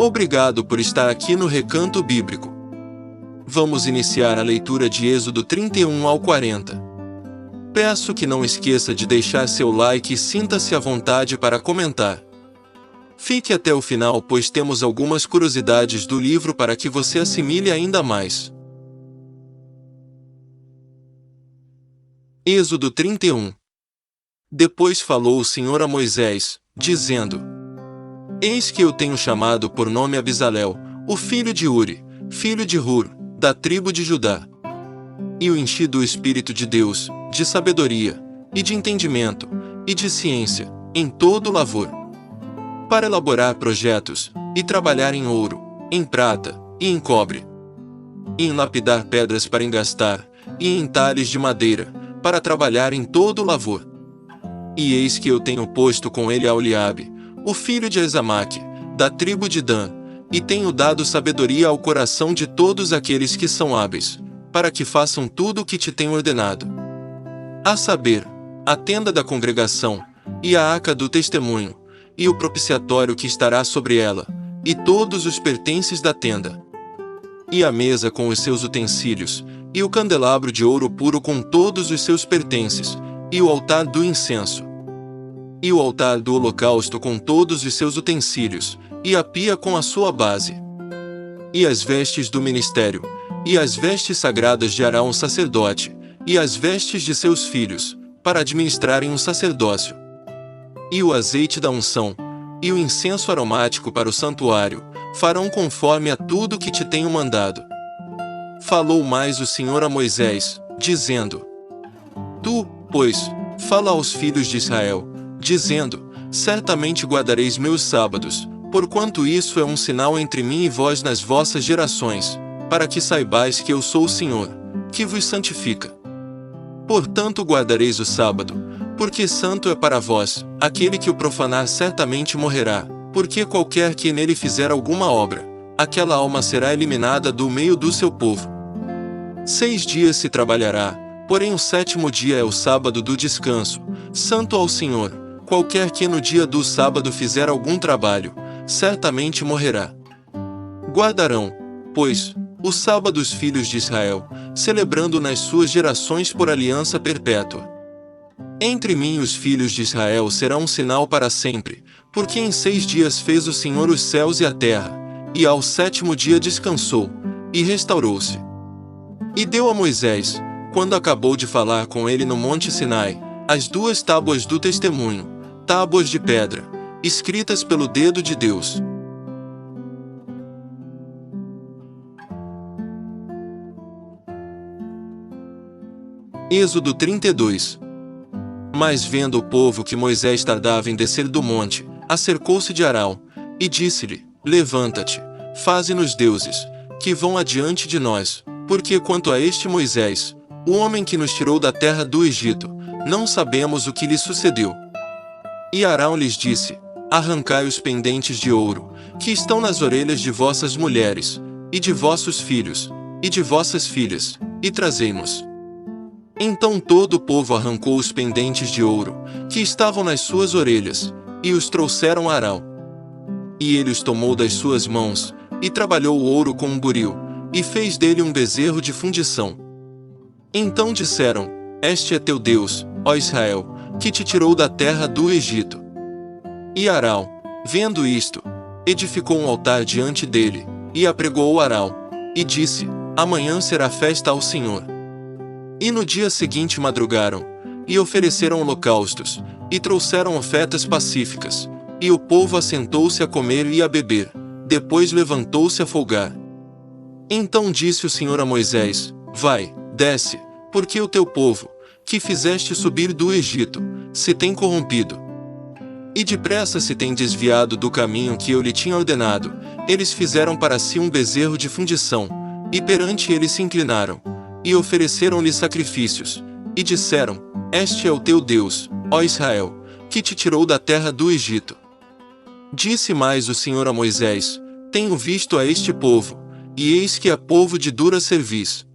Obrigado por estar aqui no Recanto Bíblico. Vamos iniciar a leitura de Êxodo 31 ao 40. Peço que não esqueça de deixar seu like e sinta-se à vontade para comentar. Fique até o final, pois temos algumas curiosidades do livro para que você assimile ainda mais. Êxodo 31. Depois falou o Senhor a Moisés, dizendo: Eis que eu tenho chamado por nome a Bezalel, o filho de Uri, filho de Hur, da tribo de Judá. E o enchi do Espírito de Deus, de sabedoria, e de entendimento, e de ciência, em todo o lavor, para elaborar projetos, e trabalhar em ouro, em prata, e em cobre, e em lapidar pedras para engastar, e em entalhes de madeira, para trabalhar em todo o lavor. E eis que eu tenho posto com ele a Oliabe, o filho de Azamaque, da tribo de Dan, e tenho dado sabedoria ao coração de todos aqueles que são hábeis, para que façam tudo o que te tenho ordenado. A saber, a tenda da congregação, e a arca do testemunho, e o propiciatório que estará sobre ela, e todos os pertences da tenda, e a mesa com os seus utensílios, e o candelabro de ouro puro com todos os seus pertences, e o altar do incenso, e o altar do holocausto com todos os seus utensílios, e a pia com a sua base, e as vestes do ministério, e as vestes sagradas de Arão sacerdote, e as vestes de seus filhos, para administrarem o sacerdócio, e o azeite da unção, e o incenso aromático para o santuário, farão conforme a tudo que te tenho mandado. Falou mais o Senhor a Moisés, dizendo: Tu, pois, fala aos filhos de Israel, dizendo: Certamente guardareis meus sábados, porquanto isso é um sinal entre mim e vós nas vossas gerações, para que saibais que eu sou o Senhor, que vos santifica. Portanto guardareis o sábado, porque santo é para vós. Aquele que o profanar certamente morrerá, porque qualquer que nele fizer alguma obra, aquela alma será eliminada do meio do seu povo. 6 dias se trabalhará, porém o 7º dia é o sábado do descanso, santo ao Senhor. Qualquer que no dia do sábado fizer algum trabalho, certamente morrerá. Guardarão, pois, o sábado os filhos de Israel, celebrando nas suas gerações por aliança perpétua. Entre mim e os filhos de Israel será um sinal para sempre, porque em 6 dias fez o Senhor os céus e a terra, e ao 7º dia descansou, e restaurou-se. E deu a Moisés, quando acabou de falar com ele no monte Sinai, as 2 tábuas do testemunho, tábuas de pedra, escritas pelo dedo de Deus. Êxodo 32. Mas vendo o povo que Moisés tardava em descer do monte, acercou-se de Arão, e disse-lhe: Levanta-te, faze-nos deuses, que vão adiante de nós, porque quanto a este Moisés, o homem que nos tirou da terra do Egito, não sabemos o que lhe sucedeu. E Arão lhes disse: Arrancai os pendentes de ouro, que estão nas orelhas de vossas mulheres, e de vossos filhos, e de vossas filhas, e trazei-nos. Então todo o povo arrancou os pendentes de ouro, que estavam nas suas orelhas, e os trouxeram a Arão. E ele os tomou das suas mãos, e trabalhou o ouro com um buril, e fez dele um bezerro de fundição. Então disseram: Este é teu Deus, ó Israel, que te tirou da terra do Egito. E Arão, vendo isto, edificou um altar diante dele, e apregou Arão, e disse: Amanhã será festa ao Senhor. E no dia seguinte madrugaram, e ofereceram holocaustos, e trouxeram ofertas pacíficas, e o povo assentou-se a comer e a beber, depois levantou-se a folgar. Então disse o Senhor a Moisés: Vai, desce, porque o teu povo, que fizeste subir do Egito, se tem corrompido, e depressa se tem desviado do caminho que eu lhe tinha ordenado. Eles fizeram para si um bezerro de fundição, e perante ele se inclinaram, e ofereceram-lhe sacrifícios, e disseram: Este é o teu Deus, ó Israel, que te tirou da terra do Egito. Disse mais o Senhor a Moisés: Tenho visto a este povo, e eis que é povo de dura cerviz.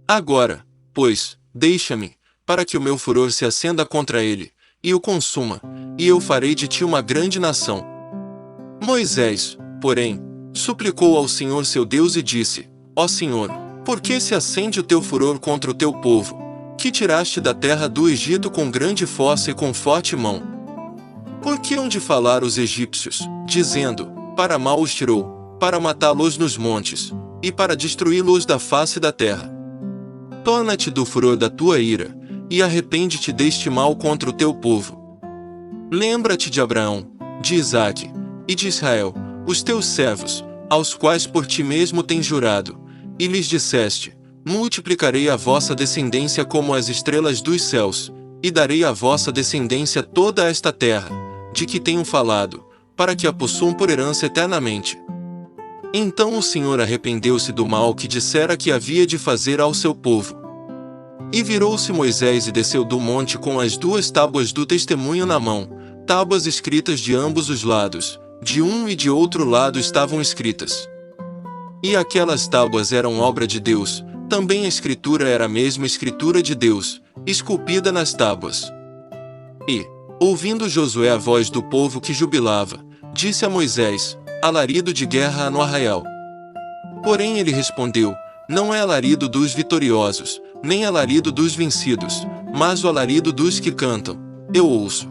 Agora, pois, deixa-me, para que o meu furor se acenda contra ele, e o consuma, e eu farei de ti uma grande nação. Moisés, porém, suplicou ao Senhor seu Deus e disse: Ó Senhor, por que se acende o teu furor contra o teu povo, que tiraste da terra do Egito com grande força e com forte mão? Por que hão de falar os egípcios, dizendo: para mal os tirou, para matá-los nos montes, e para destruí-los da face da terra? Torna-te do furor da tua ira, e arrepende-te deste mal contra o teu povo. Lembra-te de Abraão, de Isaque, e de Israel, os teus servos, aos quais por ti mesmo tens jurado, e lhes disseste: multiplicarei a vossa descendência como as estrelas dos céus, e darei à vossa descendência toda esta terra, de que tenho falado, para que a possuam por herança eternamente. Então o Senhor arrependeu-se do mal que dissera que havia de fazer ao seu povo. E virou-se Moisés e desceu do monte com as 2 tábuas do testemunho na mão, tábuas escritas de ambos os lados, de um e de outro lado estavam escritas. E aquelas tábuas eram obra de Deus, também a escritura era a mesma escritura de Deus, esculpida nas tábuas. E, ouvindo Josué a voz do povo que jubilava, disse a Moisés: alarido de guerra há no arraial. Porém ele respondeu: não é alarido dos vitoriosos, nem alarido dos vencidos, mas o alarido dos que cantam, eu ouço.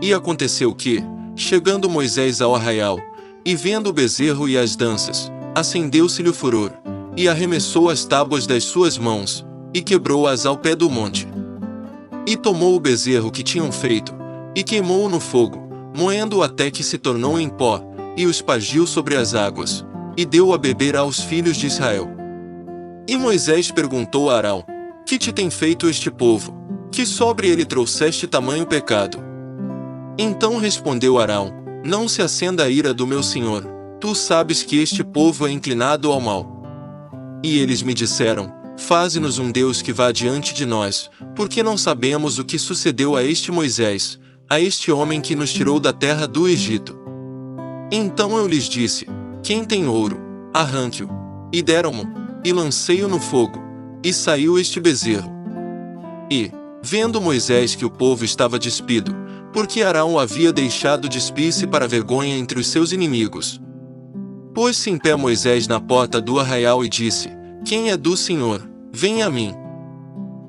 E aconteceu que, chegando Moisés ao arraial, e vendo o bezerro e as danças, acendeu-se-lhe o furor, e arremessou as tábuas das suas mãos, e quebrou-as ao pé do monte. E tomou o bezerro que tinham feito, e queimou-o no fogo, moendo-o até que se tornou em pó, e o espargiu sobre as águas, e deu-o a beber aos filhos de Israel. E Moisés perguntou a Arão: que te tem feito este povo, que sobre ele trouxeste tamanho pecado? Então respondeu Arão: não se acenda a ira do meu senhor, tu sabes que este povo é inclinado ao mal. E eles me disseram: faze-nos um Deus que vá diante de nós, porque não sabemos o que sucedeu a este Moisés, a este homem que nos tirou da terra do Egito. Então eu lhes disse: quem tem ouro, arranque-o. E deram-mo, e lancei-o no fogo, e saiu este bezerro. E, vendo Moisés que o povo estava despido, porque Arão o havia deixado despir-se para vergonha entre os seus inimigos, pôs-se em pé Moisés na porta do arraial e disse: quem é do Senhor, venha a mim.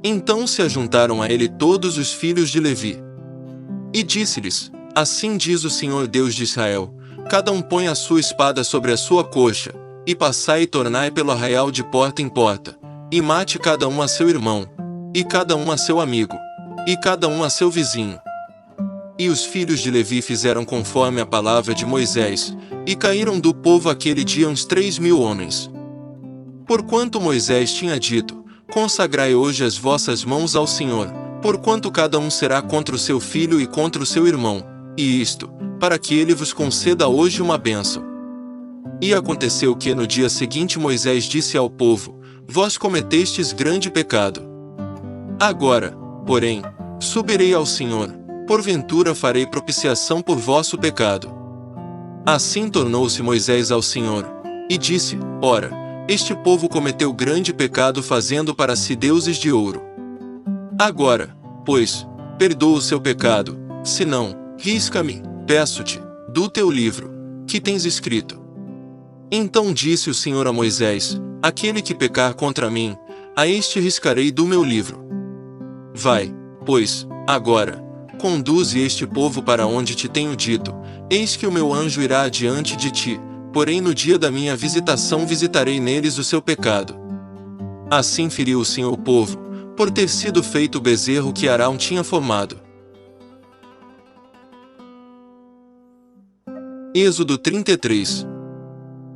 Então se ajuntaram a ele todos os filhos de Levi. E disse-lhes: assim diz o Senhor Deus de Israel: cada um põe a sua espada sobre a sua coxa, e passai e tornai pelo arraial de porta em porta, e mate cada um a seu irmão, e cada um a seu amigo, e cada um a seu vizinho. E os filhos de Levi fizeram conforme a palavra de Moisés, e caíram do povo aquele dia uns 3.000 homens. Porquanto Moisés tinha dito: consagrai hoje as vossas mãos ao Senhor, porquanto cada um será contra o seu filho e contra o seu irmão, e isto, para que ele vos conceda hoje uma bênção. E aconteceu que no dia seguinte Moisés disse ao povo: vós cometestes grande pecado. Agora, porém, subirei ao Senhor, porventura farei propiciação por vosso pecado. Assim tornou-se Moisés ao Senhor, e disse: ora, este povo cometeu grande pecado fazendo para si deuses de ouro. Agora, pois, perdoa o seu pecado, senão, risca-me, peço-te, do teu livro, que tens escrito. Então disse o Senhor a Moisés: aquele que pecar contra mim, a este riscarei do meu livro. Vai, pois, agora, conduze este povo para onde te tenho dito, eis que o meu anjo irá adiante de ti, porém no dia da minha visitação visitarei neles o seu pecado. Assim feriu o Senhor o povo, por ter sido feito o bezerro que Arão tinha formado. Êxodo 33.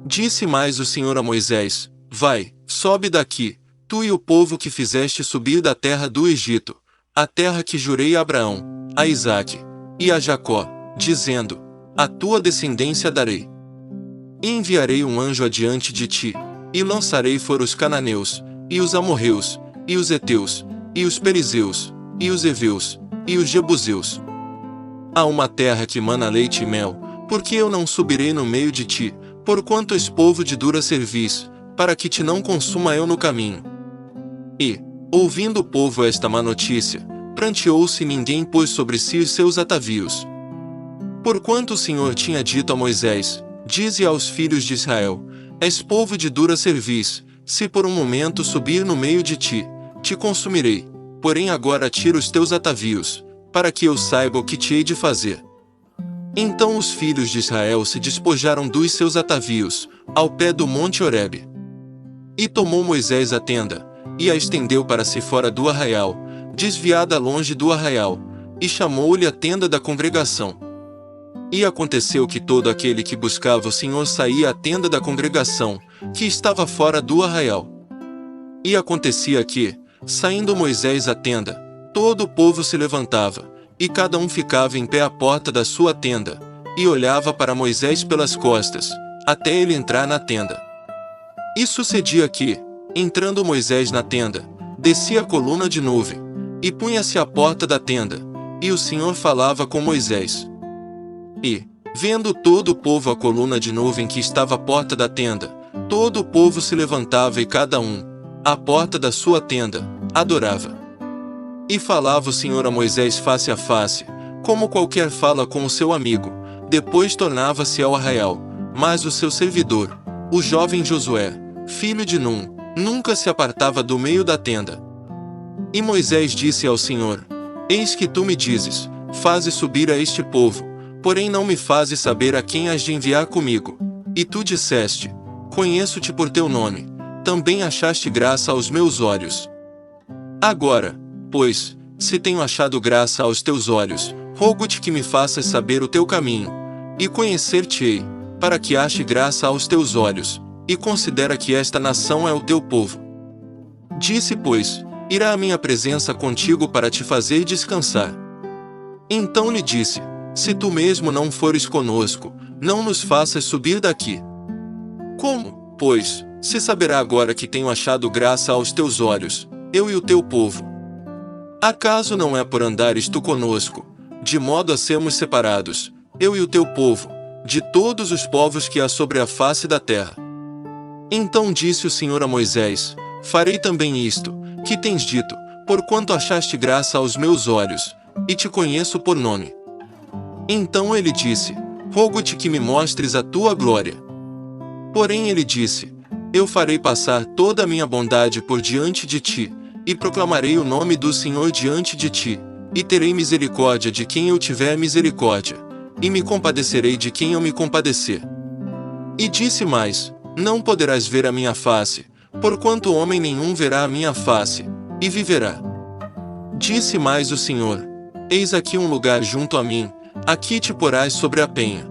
Disse mais o Senhor a Moisés: vai, sobe daqui, tu e o povo que fizeste subir da terra do Egito, a terra que jurei a Abraão, a Isaque e a Jacó, dizendo: a tua descendência darei. E enviarei um anjo adiante de ti, e lançarei fora os cananeus, e os amorreus, e os heteus, e os perizeus, e os heveus, e os jebuseus. Há uma terra que mana leite e mel, porque eu não subirei no meio de ti, porquanto és povo de dura cerviz, para que te não consuma eu no caminho. E, ouvindo o povo esta má notícia, pranteou-se e ninguém pôs sobre si os seus atavios. Porquanto o Senhor tinha dito a Moisés: Dize aos filhos de Israel: És povo de dura cerviz, se por um momento subir no meio de ti, te consumirei. Porém agora tira os teus atavios, para que eu saiba o que te hei de fazer. Então os filhos de Israel se despojaram dos seus atavios, ao pé do monte Horebe. E tomou Moisés a tenda, e a estendeu para si fora do arraial, desviada longe do arraial, e chamou-lhe a tenda da congregação. E aconteceu que todo aquele que buscava o Senhor saía à tenda da congregação, que estava fora do arraial. E acontecia que, saindo Moisés à tenda, todo o povo se levantava, e cada um ficava em pé à porta da sua tenda, e olhava para Moisés pelas costas, até ele entrar na tenda. E sucedia que, entrando Moisés na tenda, descia a coluna de nuvem, e punha-se à porta da tenda, e o Senhor falava com Moisés. E, vendo todo o povo a coluna de nuvem que estava à porta da tenda, todo o povo se levantava e cada um, à porta da sua tenda, adorava. E falava o Senhor a Moisés face a face, como qualquer fala com o seu amigo. Depois tornava-se ao arraial, mas o seu servidor, o jovem Josué, filho de Num, nunca se apartava do meio da tenda. E Moisés disse ao Senhor: Eis que tu me dizes: Faze subir a este povo, porém não me fazes saber a quem has de enviar comigo. E tu disseste: Conheço-te por teu nome, também achaste graça aos meus olhos. Agora, pois, se tenho achado graça aos teus olhos, rogo-te que me faças saber o teu caminho, e conhecer-te-ei, para que ache graça aos teus olhos, e considera que esta nação é o teu povo. Disse, pois: Irá a minha presença contigo para te fazer descansar. Então lhe disse: Se tu mesmo não fores conosco, não nos faças subir daqui. Como, pois, se saberá agora que tenho achado graça aos teus olhos, eu e o teu povo? Acaso não é por andares tu conosco, de modo a sermos separados, eu e o teu povo, de todos os povos que há sobre a face da terra? Então disse o Senhor a Moisés: Farei também isto, que tens dito, porquanto achaste graça aos meus olhos, e te conheço por nome. Então ele disse: Rogo-te que me mostres a tua glória. Porém ele disse: Eu farei passar toda a minha bondade por diante de ti, e proclamarei o nome do Senhor diante de ti, e terei misericórdia de quem eu tiver misericórdia, e me compadecerei de quem eu me compadecer. E disse mais: Não poderás ver a minha face, porquanto homem nenhum verá a minha face, e viverá. Disse mais o Senhor: Eis aqui um lugar junto a mim, aqui te porás sobre a penha.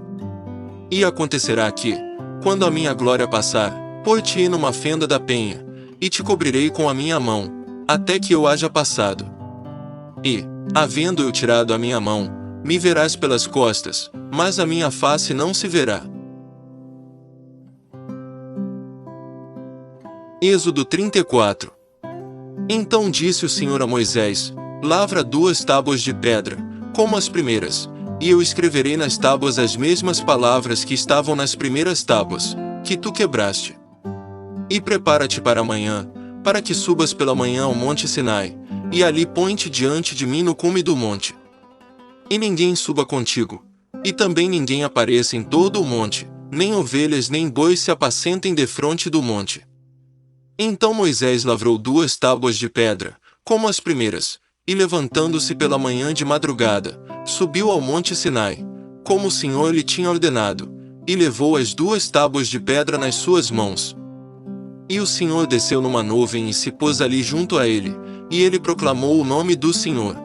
E acontecerá que, quando a minha glória passar, pôr-te-ei numa fenda da penha, e te cobrirei com a minha mão, até que eu haja passado. E, havendo eu tirado a minha mão, me verás pelas costas, mas a minha face não se verá. Êxodo 34. Então disse o Senhor a Moisés: Lavra 2 tábuas de pedra, como as primeiras, e eu escreverei nas tábuas as mesmas palavras que estavam nas primeiras tábuas, que tu quebraste. E prepara-te para amanhã, para que subas pela manhã ao monte Sinai, e ali põe-te diante de mim no cume do monte. E ninguém suba contigo, e também ninguém apareça em todo o monte, nem ovelhas nem bois se apacentem defronte do monte. Então Moisés lavrou 2 tábuas de pedra, como as primeiras, e levantando-se pela manhã de madrugada, subiu ao monte Sinai, como o Senhor lhe tinha ordenado, e levou as 2 tábuas de pedra nas suas mãos. E o Senhor desceu numa nuvem e se pôs ali junto a ele, e ele proclamou o nome do Senhor.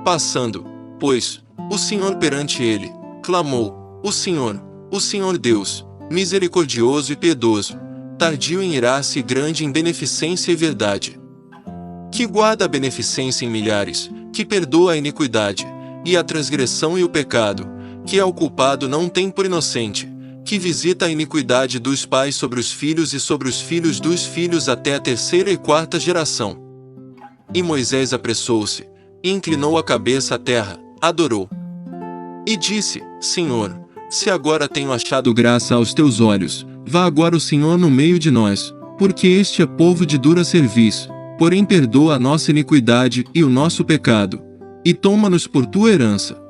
Passando, pois, o Senhor perante ele, clamou: o Senhor Deus, misericordioso e piedoso, tardio em irar-se e grande em beneficência e verdade, que guarda a beneficência em milhares, que perdoa a iniquidade, e a transgressão e o pecado, que ao culpado não tem por inocente, que visita a iniquidade dos pais sobre os filhos e sobre os filhos dos filhos até a 3ª e 4ª geração. E Moisés apressou-se, e inclinou a cabeça à terra, adorou. E disse: Senhor, se agora tenho achado graça aos teus olhos, vá agora o Senhor no meio de nós, porque este é povo de dura cerviz, porém perdoa a nossa iniquidade e o nosso pecado, e toma-nos por tua herança.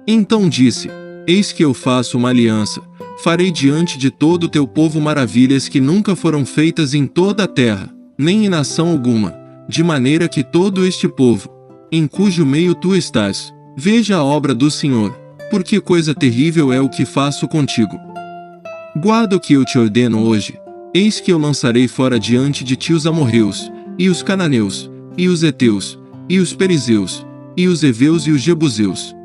Então disse: Eis que eu faço uma aliança, farei diante de todo o teu povo maravilhas que nunca foram feitas em toda a terra, nem em nação alguma, de maneira que todo este povo, em cujo meio tu estás, veja a obra do Senhor, porque coisa terrível é o que faço contigo. Guarda o que eu te ordeno hoje, eis que eu lançarei fora diante de ti os amorreus, e os cananeus, e os heteus, e os perizeus, e os heveus e os jebuseus.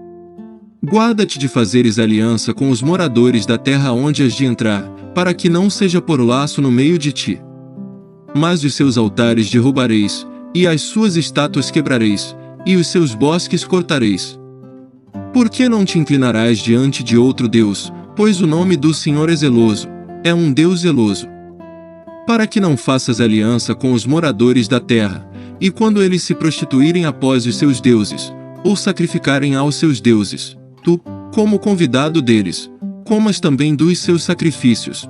Guarda-te de fazeres aliança com os moradores da terra onde has de entrar, para que não seja por laço no meio de ti. Mas os seus altares derrubareis, e as suas estátuas quebrareis, e os seus bosques cortareis. Por que não te inclinarás diante de outro Deus, pois o nome do Senhor é zeloso, é um Deus zeloso. Para que não faças aliança com os moradores da terra, e quando eles se prostituírem após os seus deuses, ou sacrificarem aos seus deuses, tu, como convidado deles, comas também dos seus sacrifícios.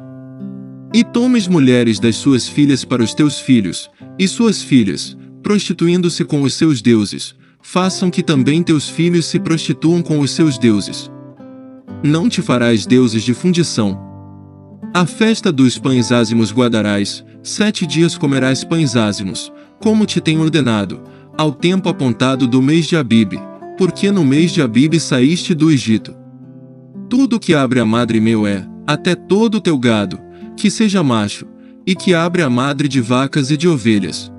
E tomes mulheres das suas filhas para os teus filhos, e suas filhas, prostituindo-se com os seus deuses, façam que também teus filhos se prostituam com os seus deuses. Não te farás deuses de fundição. A festa dos pães ázimos guardarás, 7 dias comerás pães ázimos, como te tenho ordenado, ao tempo apontado do mês de Abibe, porque no mês de Abibe saíste do Egito. Tudo que abre a madre meu até todo o teu gado, que seja macho, e que abre a madre de vacas e de ovelhas.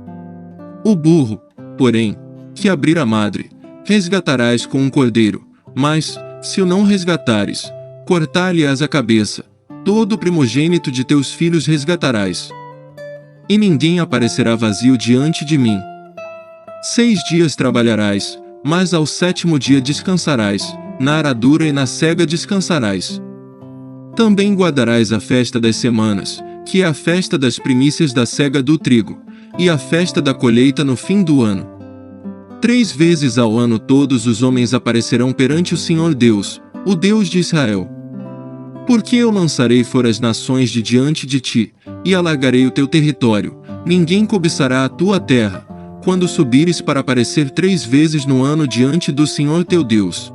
O burro, porém, que abrir a madre, resgatarás com um cordeiro, mas, se o não resgatares, cortar-lhe-ás a cabeça, todo o primogênito de teus filhos resgatarás. E ninguém aparecerá vazio diante de mim. 6 dias trabalharás, mas ao 7º dia descansarás, na aradura e na sega descansarás. Também guardarás a festa das semanas, que é a festa das primícias da sega do trigo, e a festa da colheita no fim do ano. 3 vezes ao ano todos os homens aparecerão perante o Senhor Deus, o Deus de Israel. Porque eu lançarei fora as nações de diante de ti, e alargarei o teu território, ninguém cobiçará a tua terra, quando subires para aparecer 3 vezes no ano diante do Senhor teu Deus.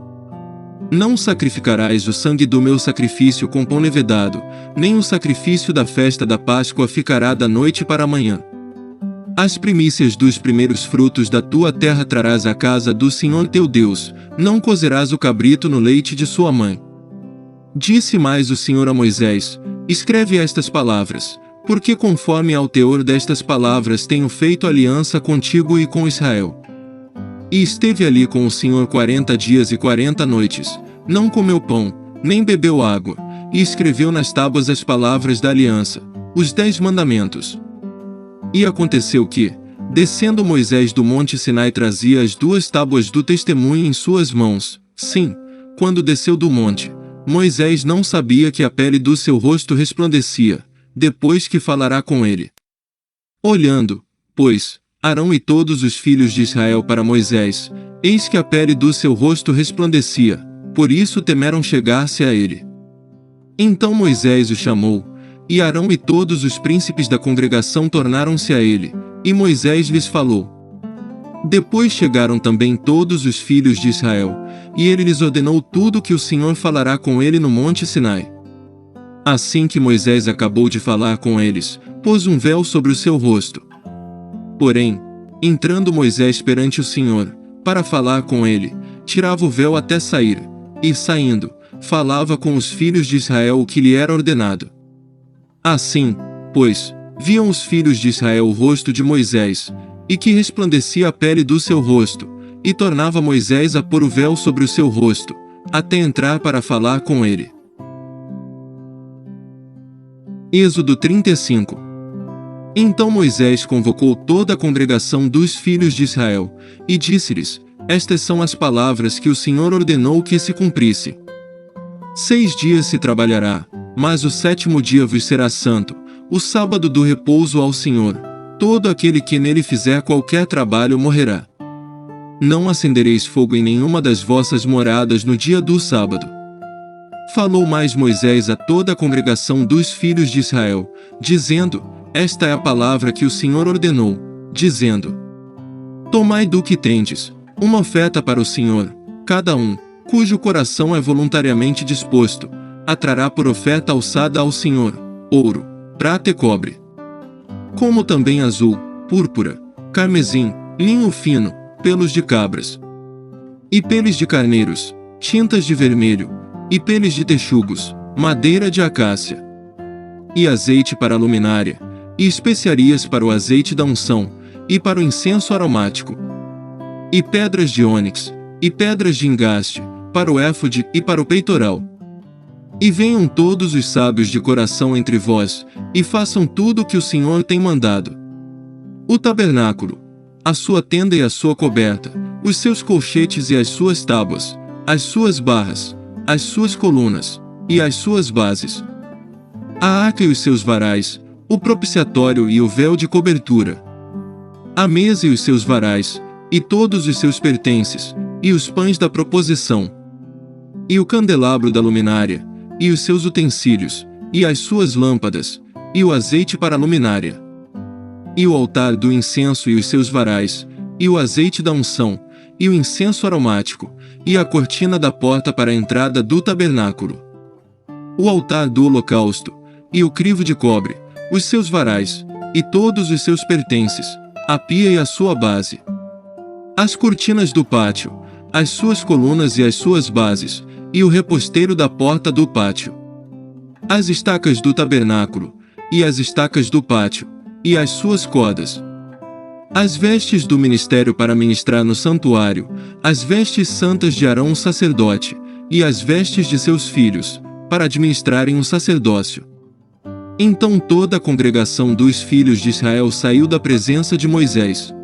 Não sacrificarás o sangue do meu sacrifício com pão levedado, nem o sacrifício da festa da Páscoa ficará da noite para a manhã. As primícias dos primeiros frutos da tua terra trarás à casa do Senhor teu Deus, não cozerás o cabrito no leite de sua mãe. Disse mais o Senhor a Moisés: escreve estas palavras, porque conforme ao teor destas palavras tenho feito aliança contigo e com Israel. E esteve ali com o Senhor 40 dias e 40 noites, não comeu pão, nem bebeu água, e escreveu nas tábuas as palavras da aliança, os 10 mandamentos. E aconteceu que, descendo Moisés do monte Sinai trazia as 2 tábuas do testemunho em suas mãos. Sim, quando desceu do monte, Moisés não sabia que a pele do seu rosto resplandecia, depois que falará com ele. Olhando, pois, Arão e todos os filhos de Israel para Moisés, eis que a pele do seu rosto resplandecia, por isso temeram chegar-se a ele. Então Moisés o chamou, e Arão e todos os príncipes da congregação tornaram-se a ele, e Moisés lhes falou. Depois chegaram também todos os filhos de Israel, e ele lhes ordenou tudo que o Senhor falará com ele no monte Sinai. Assim que Moisés acabou de falar com eles, pôs um véu sobre o seu rosto. Porém, entrando Moisés perante o Senhor, para falar com ele, tirava o véu até sair, e saindo, falava com os filhos de Israel o que lhe era ordenado. Assim, pois, viam os filhos de Israel o rosto de Moisés, e que resplandecia a pele do seu rosto, e tornava Moisés a pôr o véu sobre o seu rosto, até entrar para falar com ele. Êxodo 35. Então Moisés convocou toda a congregação dos filhos de Israel, e disse-lhes: estas são as palavras que o Senhor ordenou que se cumprissem. 6 dias se trabalhará, mas o 7º dia vos será santo, o sábado do repouso ao Senhor. Todo aquele que nele fizer qualquer trabalho morrerá. Não acendereis fogo em nenhuma das vossas moradas no dia do sábado. Falou mais Moisés a toda a congregação dos filhos de Israel, dizendo: esta é a palavra que o Senhor ordenou, dizendo: tomai do que tendes, uma oferta para o Senhor, cada um, cujo coração é voluntariamente disposto, atrará por oferta alçada ao Senhor, ouro, prata e cobre. Como também azul, púrpura, carmesim, linho fino, pelos de cabras, e peles de carneiros, tintas de vermelho, e peles de texugos, madeira de acácia, e azeite para a luminária, e especiarias para o azeite da unção, e para o incenso aromático, e pedras de ônix, e pedras de engaste, para o éfode e para o peitoral. E venham todos os sábios de coração entre vós, e façam tudo o que o Senhor tem mandado. O tabernáculo, a sua tenda e a sua coberta, os seus colchetes e as suas tábuas, as suas barras, as suas colunas, e as suas bases, a arca e os seus varais, o propiciatório e o véu de cobertura, a mesa e os seus varais, e todos os seus pertences, e os pães da proposição, e o candelabro da luminária, e os seus utensílios, e as suas lâmpadas, e o azeite para a luminária, e o altar do incenso e os seus varais, e o azeite da unção, e o incenso aromático, e a cortina da porta para a entrada do tabernáculo, o altar do holocausto, e o crivo de cobre, os seus varais, e todos os seus pertences, a pia e a sua base, as cortinas do pátio, as suas colunas e as suas bases, e o reposteiro da porta do pátio, as estacas do tabernáculo, e as estacas do pátio, e as suas cordas, as vestes do ministério para ministrar no santuário, as vestes santas de Arão o sacerdote, e as vestes de seus filhos, para administrarem o sacerdócio. Então toda a congregação dos filhos de Israel saiu da presença de Moisés.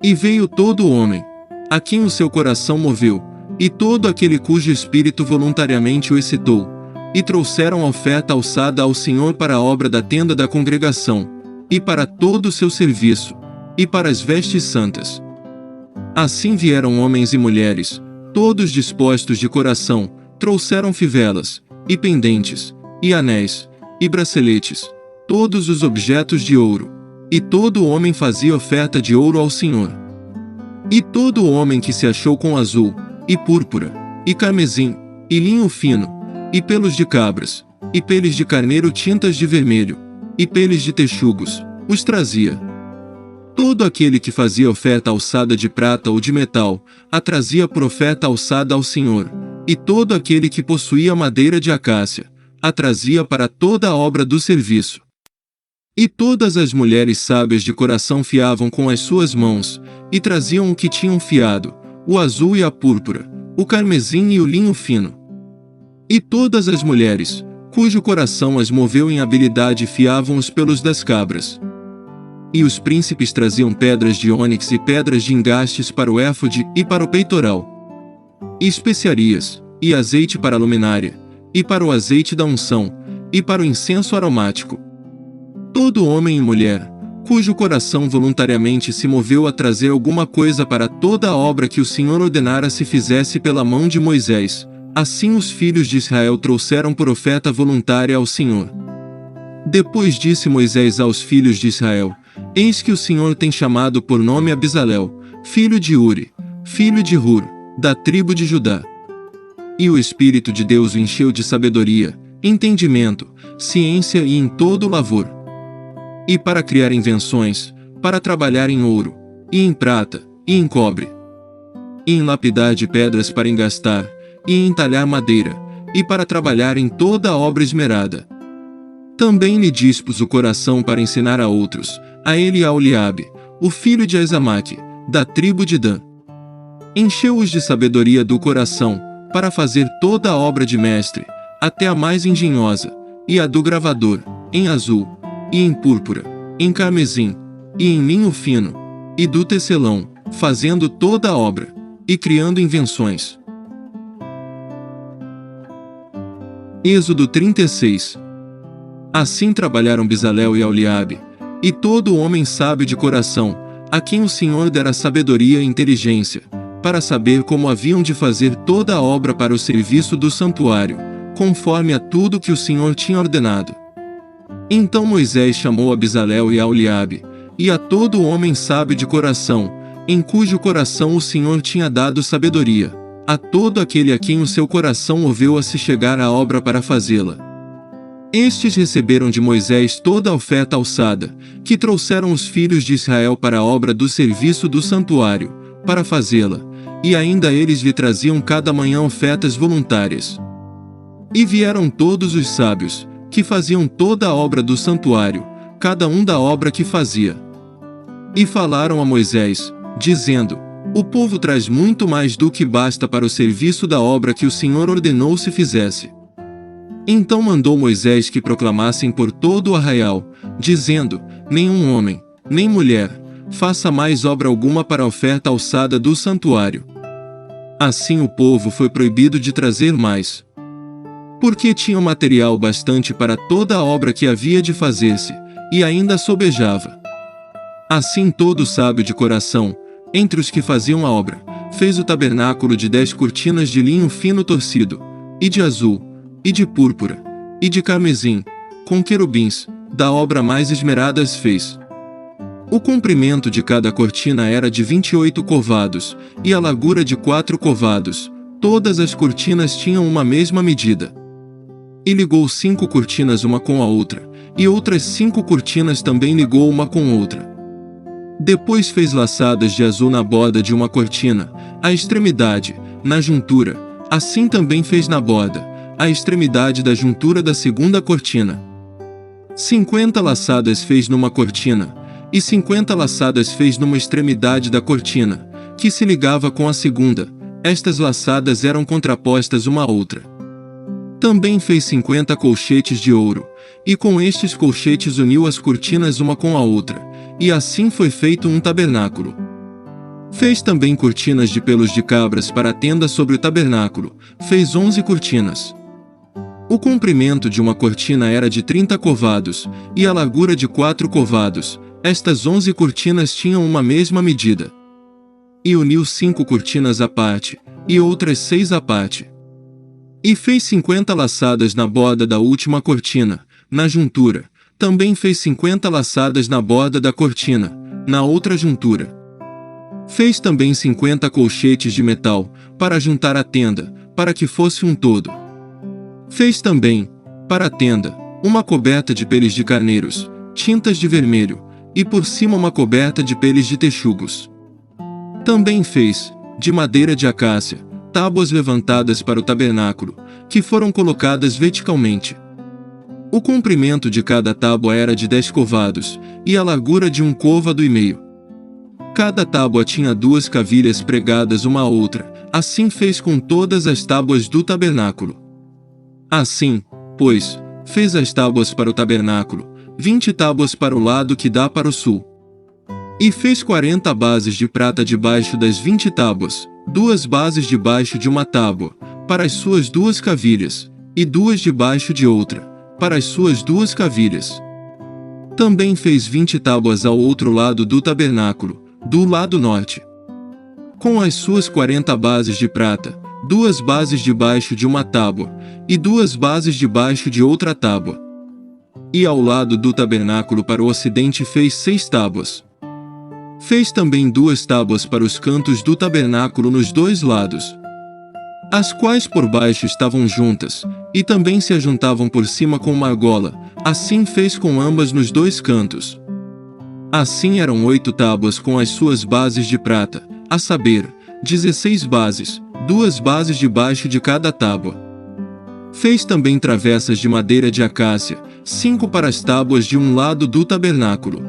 E veio todo homem, a quem o seu coração moveu, e todo aquele cujo espírito voluntariamente o excitou, e trouxeram oferta alçada ao Senhor para a obra da tenda da congregação, e para todo o seu serviço, e para as vestes santas. Assim vieram homens e mulheres, todos dispostos de coração, trouxeram fivelas, e pendentes, e anéis, e braceletes, todos os objetos de ouro, e todo homem fazia oferta de ouro ao Senhor. E todo homem que se achou com azul, e púrpura, e carmesim, e linho fino, e pelos de cabras, e peles de carneiro tintas de vermelho, e peles de texugos, os trazia. Todo aquele que fazia oferta alçada de prata ou de metal, a trazia por oferta alçada ao Senhor, e todo aquele que possuía madeira de acácia, a trazia para toda a obra do serviço. E todas as mulheres sábias de coração fiavam com as suas mãos, e traziam o que tinham fiado, o azul e a púrpura, o carmesim e o linho fino. E todas as mulheres, cujo coração as moveu em habilidade, fiavam os pelos das cabras. E os príncipes traziam pedras de ônix e pedras de engastes para o éfode e para o peitoral, e especiarias, e azeite para a luminária, e para o azeite da unção, e para o incenso aromático. Todo homem e mulher, cujo coração voluntariamente se moveu a trazer alguma coisa para toda a obra que o Senhor ordenara se fizesse pela mão de Moisés, assim os filhos de Israel trouxeram por oferta voluntária ao Senhor. Depois disse Moisés aos filhos de Israel: Eis que o Senhor tem chamado por nome a Bezalel, filho de Uri, filho de Hur, da tribo de Judá. E o Espírito de Deus o encheu de sabedoria, entendimento, ciência e em todo lavor. E para criar invenções, para trabalhar em ouro, e em prata, e em cobre, e em lapidar de pedras para engastar, e em entalhar madeira, e para trabalhar em toda a obra esmerada. Também lhe dispus o coração para ensinar a outros, a ele e a Oliabe, o filho de Aizamaque, da tribo de Dan. Encheu-os de sabedoria do coração, para fazer toda a obra de mestre, até a mais engenhosa, e a do gravador, em azul, e em púrpura, em carmesim, e em linho fino, e do tecelão, fazendo toda a obra, e criando invenções. Êxodo 36. Assim trabalharam Bezalel e Aholiabe, e todo homem sábio de coração, a quem o Senhor dera sabedoria e inteligência, para saber como haviam de fazer toda a obra para o serviço do santuário, conforme a tudo que o Senhor tinha ordenado. Então Moisés chamou a Bezalel e a Aholiabe, e a todo homem sábio de coração, em cujo coração o Senhor tinha dado sabedoria, a todo aquele a quem o seu coração moveu a se chegar à obra para fazê-la. Estes receberam de Moisés toda a oferta alçada, que trouxeram os filhos de Israel para a obra do serviço do santuário, para fazê-la, e ainda eles lhe traziam cada manhã ofertas voluntárias. E vieram todos os sábios, que faziam toda a obra do santuário, cada um da obra que fazia. E falaram a Moisés, dizendo: o povo traz muito mais do que basta para o serviço da obra que o Senhor ordenou se fizesse. Então mandou Moisés que proclamassem por todo o arraial, dizendo: nenhum homem, nem mulher, faça mais obra alguma para a oferta alçada do santuário. Assim o povo foi proibido de trazer mais, porque tinham material bastante para toda a obra que havia de fazer-se, e ainda sobejava. Assim todo sábio de coração, entre os que faziam a obra, fez o tabernáculo de 10 cortinas de linho fino torcido, e de azul, e de púrpura, e de carmesim, com querubins, da obra mais esmerada as fez. O comprimento de cada cortina era de 28 covados, e a largura de 4 covados, todas as cortinas tinham uma mesma medida. E ligou 5 cortinas uma com a outra, e outras 5 cortinas também ligou uma com outra. Depois fez laçadas de azul na borda de uma cortina, à extremidade, na juntura, assim também fez na borda, à extremidade da juntura da segunda cortina. 50 laçadas fez numa cortina, e 50 laçadas fez numa extremidade da cortina, que se ligava com a segunda. Estas laçadas eram contrapostas uma à outra. Também fez 50 colchetes de ouro, e com estes colchetes uniu as cortinas uma com a outra, e assim foi feito um tabernáculo. Fez também cortinas de pelos de cabras para a tenda sobre o tabernáculo, fez 11 cortinas. O comprimento de uma cortina era de 30 covados, e a largura de 4 covados. Estas 11 cortinas tinham uma mesma medida. E uniu 5 cortinas à parte, e outras 6 à parte. E fez 50 laçadas na borda da última cortina, na juntura. Também fez 50 laçadas na borda da cortina, na outra juntura. Fez também 50 colchetes de metal, para juntar a tenda, para que fosse um todo. Fez também, para a tenda, uma coberta de peles de carneiros, tintas de vermelho, e por cima uma coberta de peles de texugos. Também fez, de madeira de acácia, tábuas levantadas para o tabernáculo, que foram colocadas verticalmente. O comprimento de cada tábua era de 10 covados, e a largura de 1 côvado e meio. Cada tábua tinha 2 cavilhas pregadas uma à outra, assim fez com todas as tábuas do tabernáculo. Assim, pois, fez as tábuas para o tabernáculo, 20 tábuas para o lado que dá para o sul. E fez 40 bases de prata debaixo das 20 tábuas, 2 bases debaixo de uma tábua, para as suas 2 cavilhas, e 2 debaixo de outra, para as suas 2 cavilhas. Também fez 20 tábuas ao outro lado do tabernáculo, do lado norte. Com as suas 40 bases de prata, 2 bases debaixo de uma tábua, e 2 bases debaixo de outra tábua. E ao lado do tabernáculo para o ocidente fez 6 tábuas. Fez também 2 tábuas para os cantos do tabernáculo nos 2 lados, as quais por baixo estavam juntas, e também se ajuntavam por cima com uma argola, assim fez com ambas nos 2 cantos. Assim eram 8 tábuas com as suas bases de prata, a saber, 16 bases, 2 bases debaixo de cada tábua. Fez também travessas de madeira de acácia, 5 para as tábuas de um lado do tabernáculo,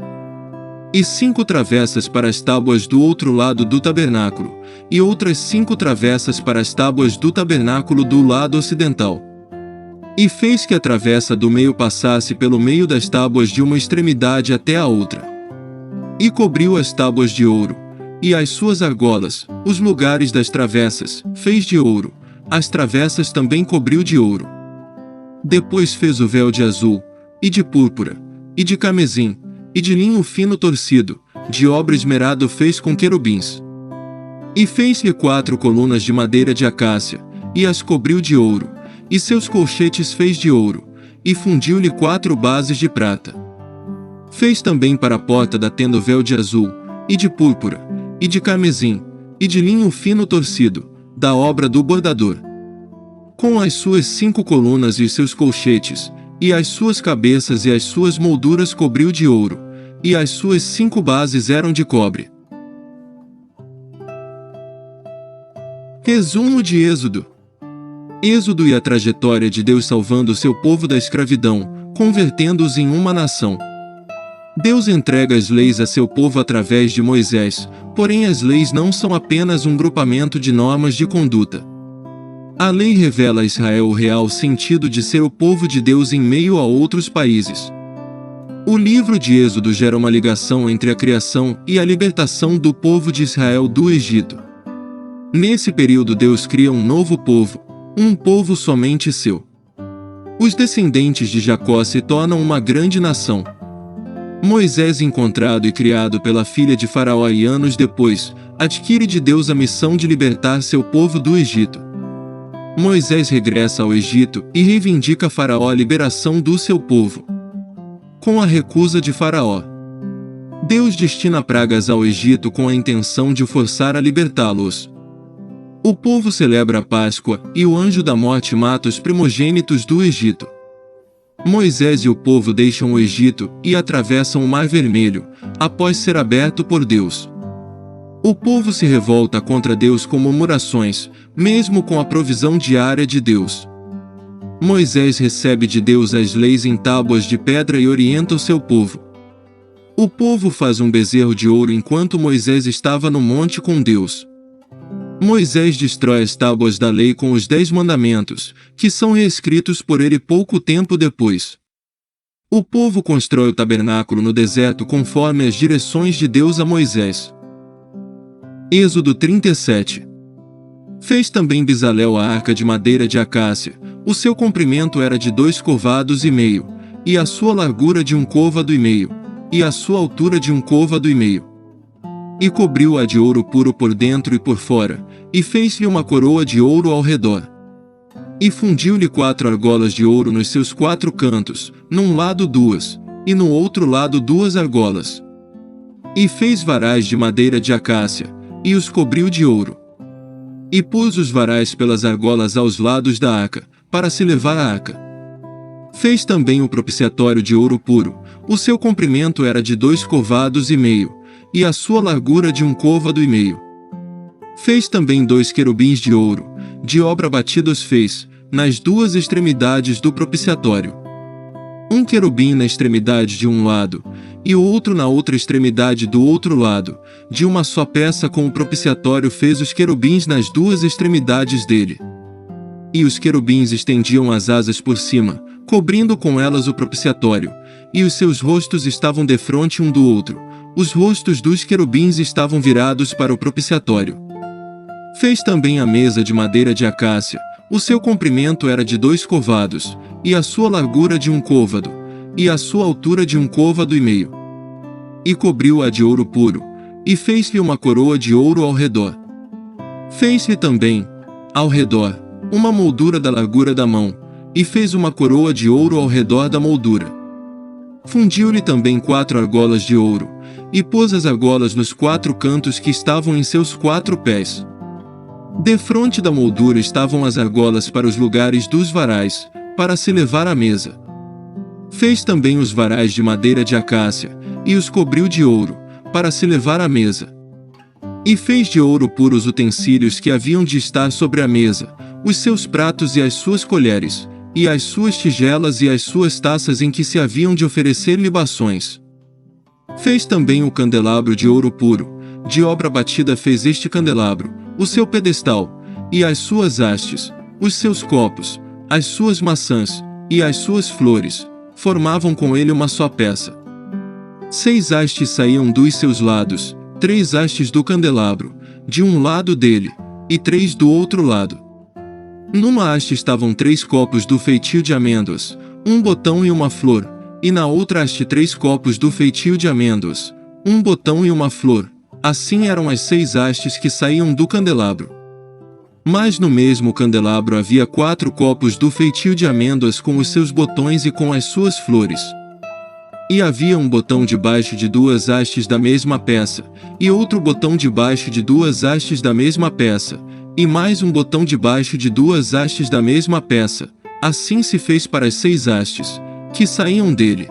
e 5 travessas para as tábuas do outro lado do tabernáculo, e outras 5 travessas para as tábuas do tabernáculo do lado ocidental. E fez que a travessa do meio passasse pelo meio das tábuas de uma extremidade até a outra. E cobriu as tábuas de ouro, e as suas argolas, os lugares das travessas, fez de ouro, as travessas também cobriu de ouro. Depois fez o véu de azul, e de púrpura, e de carmesim, e de linho fino torcido, de obra esmerada fez com querubins. E fez-lhe 4 colunas de madeira de acácia, e as cobriu de ouro, e seus colchetes fez de ouro, e fundiu-lhe 4 bases de prata. Fez também para a porta da tenda o véu de azul, e de púrpura, e de carmesim, e de linho fino torcido, da obra do bordador. Com as suas 5 colunas e seus colchetes, e as suas cabeças e as suas molduras cobriu de ouro, e as suas 5 bases eram de cobre. Resumo de Êxodo. Êxodo e a trajetória de Deus salvando seu povo da escravidão, convertendo-os em uma nação. Deus entrega as leis a seu povo através de Moisés, porém as leis não são apenas um grupamento de normas de conduta. A lei revela a Israel o real sentido de ser o povo de Deus em meio a outros países. O livro de Êxodo gera uma ligação entre a criação e a libertação do povo de Israel do Egito. Nesse período Deus cria um novo povo, um povo somente seu. Os descendentes de Jacó se tornam uma grande nação. Moisés, encontrado e criado pela filha de Faraó e anos depois, adquire de Deus a missão de libertar seu povo do Egito. Moisés regressa ao Egito e reivindica a Faraó a liberação do seu povo. Com a recusa de Faraó, Deus destina pragas ao Egito com a intenção de o forçar a libertá-los. O povo celebra a Páscoa e o anjo da morte mata os primogênitos do Egito. Moisés e o povo deixam o Egito e atravessam o Mar Vermelho, após ser aberto por Deus. O povo se revolta contra Deus com murmurações, mesmo com a provisão diária de Deus. Moisés recebe de Deus as leis em tábuas de pedra e orienta o seu povo. O povo faz um bezerro de ouro enquanto Moisés estava no monte com Deus. Moisés destrói as tábuas da lei com os 10 mandamentos, que são reescritos por ele pouco tempo depois. O povo constrói o tabernáculo no deserto conforme as direções de Deus a Moisés. Êxodo 37. Fez também Bezalel a arca de madeira de acácia. O seu comprimento era de 2 côvados e meio, e a sua largura de 1 côvado e meio, e a sua altura de 1 côvado e meio. E cobriu-a de ouro puro por dentro e por fora, e fez-lhe uma coroa de ouro ao redor. E fundiu-lhe 4 argolas de ouro nos seus 4 cantos, num lado 2, e no outro lado 2 argolas. E fez varais de madeira de acácia, e os cobriu de ouro. E pôs os varais pelas argolas aos lados da arca, para se levar a arca. Fez também o propiciatório de ouro puro. O seu comprimento era de 2 côvados e meio, e a sua largura de 1 côvado e meio. Fez também 2 querubins de ouro, de obra batida os fez, nas 2 extremidades do propiciatório. Um querubim na extremidade de um lado, e o outro na outra extremidade do outro lado, de uma só peça com o propiciatório fez os querubins nas 2 extremidades dele. E os querubins estendiam as asas por cima, cobrindo com elas o propiciatório, e os seus rostos estavam defronte um do outro. Os rostos dos querubins estavam virados para o propiciatório. Fez também a mesa de madeira de acácia. O seu comprimento era de 2 côvados, e a sua largura de 1 côvado, e a sua altura de 1 côvado e meio. E cobriu-a de ouro puro, e fez-lhe uma coroa de ouro ao redor. Fez-lhe também, ao redor, uma moldura da largura da mão, e fez uma coroa de ouro ao redor da moldura. Fundiu-lhe também 4 argolas de ouro, e pôs as argolas nos 4 cantos que estavam em seus 4 pés. Defronte da moldura estavam as argolas para os lugares dos varais, para se levar à mesa. Fez também os varais de madeira de acácia, e os cobriu de ouro, para se levar à mesa. E fez de ouro puro os utensílios que haviam de estar sobre a mesa, os seus pratos e as suas colheres, e as suas tigelas e as suas taças em que se haviam de oferecer libações. Fez também o candelabro de ouro puro, de obra batida fez este candelabro, o seu pedestal, e as suas hastes, os seus copos, as suas maçãs, e as suas flores, formavam com ele uma só peça. 6 hastes saíam dos seus lados, 3 hastes do candelabro, de um lado dele, e 3 do outro lado. Numa haste estavam 3 copos do feitio de amêndoas, um botão e uma flor, e na outra haste 3 copos do feitio de amêndoas, um botão e uma flor. Assim eram as 6 hastes que saíam do candelabro. Mas no mesmo candelabro havia 4 copos do feitio de amêndoas com os seus botões e com as suas flores. E havia um botão debaixo de 2 hastes da mesma peça, e outro botão debaixo de 2 hastes da mesma peça, e mais um botão debaixo de 2 hastes da mesma peça. Assim se fez para as 6 hastes, que saíam dele.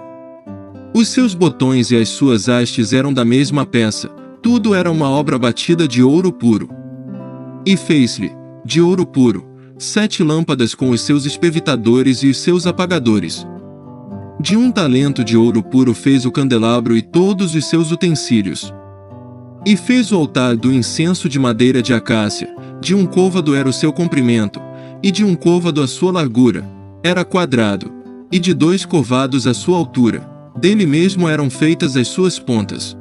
Os seus botões e as suas hastes eram da mesma peça, tudo era uma obra batida de ouro puro. E fez-lhe, de ouro puro, 7 lâmpadas com os seus espevitadores e os seus apagadores. De 1 talento de ouro puro fez o candelabro e todos os seus utensílios. E fez o altar do incenso de madeira de acácia, de 1 côvado era o seu comprimento, e de 1 côvado a sua largura, era quadrado, e de 2 covados a sua altura, dele mesmo eram feitas as suas pontas.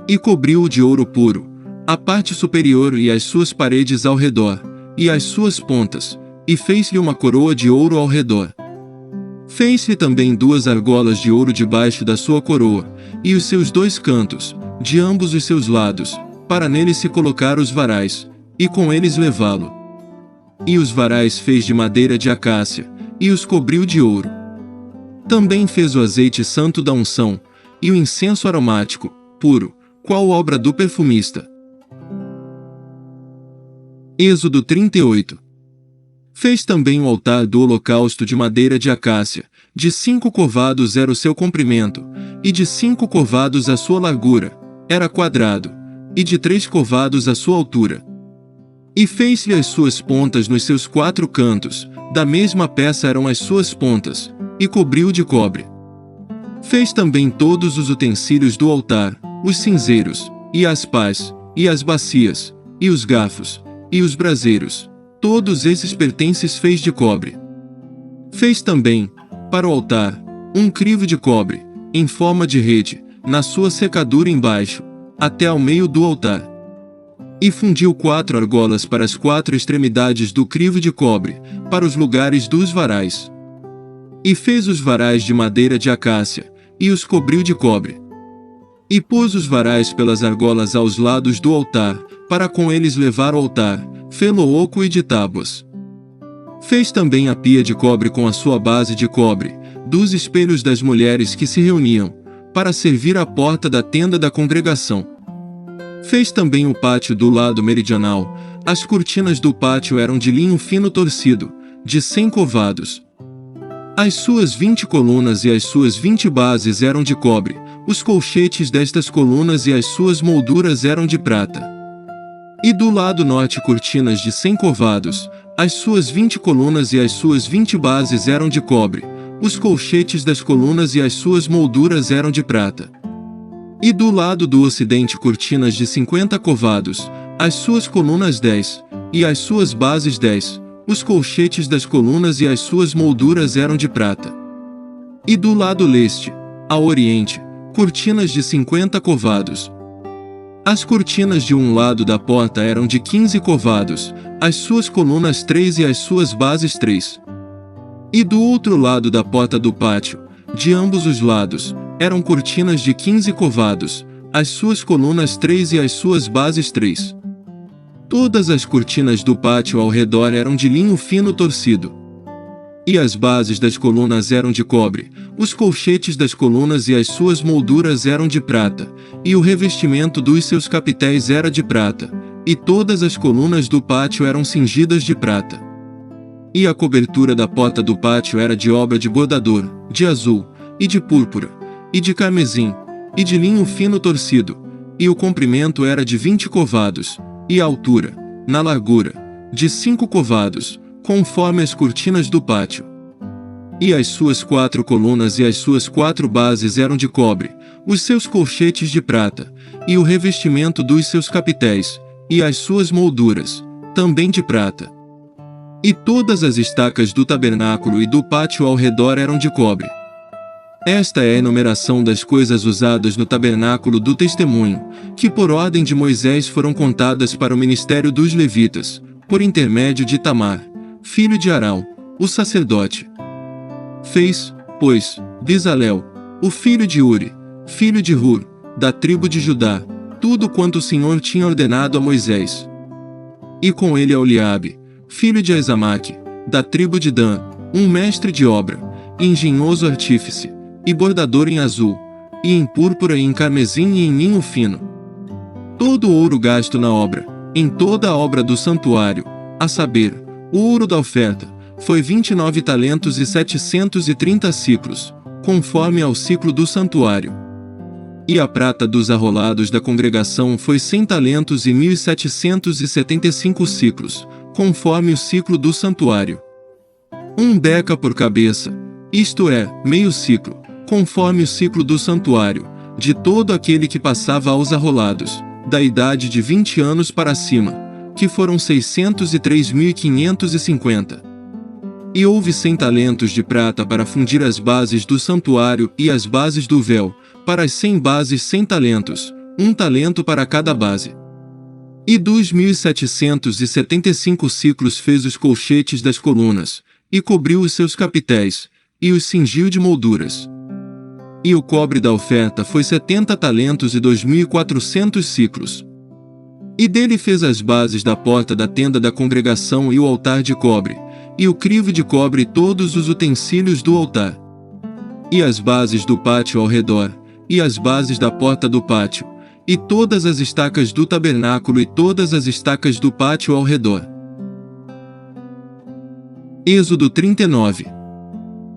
E cobriu-o de ouro puro, a parte superior e as suas paredes ao redor, e as suas pontas, e fez-lhe uma coroa de ouro ao redor. Fez-lhe também 2 argolas de ouro debaixo da sua coroa, e os seus 2 cantos, de ambos os seus lados, para nele se colocar os varais, e com eles levá-lo. E os varais fez de madeira de acácia, e os cobriu de ouro. Também fez o azeite santo da unção, e o incenso aromático, puro, qual obra do perfumista. Êxodo 38. Fez também o altar do holocausto de madeira de acácia, de 5 covados era o seu comprimento, e de 5 covados a sua largura, era quadrado, e de 3 covados a sua altura. E fez-lhe as suas pontas nos seus 4 cantos, da mesma peça eram as suas pontas, e cobriu de cobre. Fez também todos os utensílios do altar, os cinzeiros, e as pás, e as bacias, e os garfos, e os braseiros, todos esses pertences fez de cobre. Fez também, para o altar, um crivo de cobre, em forma de rede, na sua secadura embaixo, até ao meio do altar. E fundiu 4 argolas para as 4 extremidades do crivo de cobre, para os lugares dos varais. E fez os varais de madeira de acácia, e os cobriu de cobre. E pôs os varais pelas argolas aos lados do altar, para com eles levar o altar, fê-lo oco e de tábuas. Fez também a pia de cobre com a sua base de cobre, dos espelhos das mulheres que se reuniam, para servir à porta da tenda da congregação. Fez também o pátio do lado meridional, as cortinas do pátio eram de linho fino torcido, de 100 covados. As suas 20 colunas e as suas 20 bases eram de cobre, os colchetes destas colunas e as suas molduras eram de prata. E do lado norte cortinas de 100 covados, as suas 20 colunas e as suas 20 bases eram de cobre, os colchetes das colunas e as suas molduras eram de prata. E do lado do ocidente cortinas de 50 covados, as suas colunas 10, e as suas bases 10, os colchetes das colunas e as suas molduras eram de prata. E do lado leste, ao oriente, cortinas de 50 covados. As cortinas de um lado da porta eram de 15 covados, as suas colunas 3 e as suas bases 3. E do outro lado da porta do pátio, de ambos os lados, eram cortinas de 15 covados, as suas colunas 3 e as suas bases 3. Todas as cortinas do pátio ao redor eram de linho fino torcido. E as bases das colunas eram de cobre, os colchetes das colunas e as suas molduras eram de prata, e o revestimento dos seus capitéis era de prata, e todas as colunas do pátio eram cingidas de prata. E a cobertura da porta do pátio era de obra de bordador, de azul, e de púrpura, e de carmesim, e de linho fino torcido, e o comprimento era de 20 covados, e a altura, na largura, de 5 covados, conforme as cortinas do pátio. E as suas 4 colunas e as suas 4 bases eram de cobre, os seus colchetes de prata, e o revestimento dos seus capitéis, e as suas molduras, também de prata. E todas as estacas do tabernáculo e do pátio ao redor eram de cobre. Esta é a enumeração das coisas usadas no tabernáculo do testemunho, que por ordem de Moisés foram contadas para o ministério dos levitas, por intermédio de Itamar, filho de Arão, o sacerdote. Fez, pois, Bezalel, o filho de Uri, filho de Hur, da tribo de Judá, tudo quanto o Senhor tinha ordenado a Moisés. E com ele Eliabe, filho de Aizamaque, da tribo de Dan, um mestre de obra, engenhoso artífice, e bordador em azul, e em púrpura e em carmesim e em linho fino. Todo o ouro gasto na obra, Em toda a obra do santuário, a saber, o ouro da oferta, foi 29 talentos e 730 siclos, conforme ao ciclo do santuário. E a prata dos arrolados da congregação foi 100 talentos e 1.775 siclos, conforme o ciclo do santuário. 1 deca por cabeça, isto é, meio ciclo, conforme o ciclo do santuário, de todo aquele que passava aos arrolados, da idade de 20 anos para cima, que foram 603.550. E houve 100 talentos de prata para fundir as bases do santuário e as bases do véu, para as 100 bases 100 talentos, 1 talento para cada base. E 2.775 siclos fez os colchetes das colunas, e cobriu os seus capitéis, e os cingiu de molduras. E o cobre da oferta foi 70 talentos e 2.400 siclos. E dele fez as bases da porta da tenda da congregação e o altar de cobre, e o crivo de cobre e todos os utensílios do altar. E as bases do pátio ao redor, e as bases da porta do pátio, e todas as estacas do tabernáculo e todas as estacas do pátio ao redor. Êxodo 39.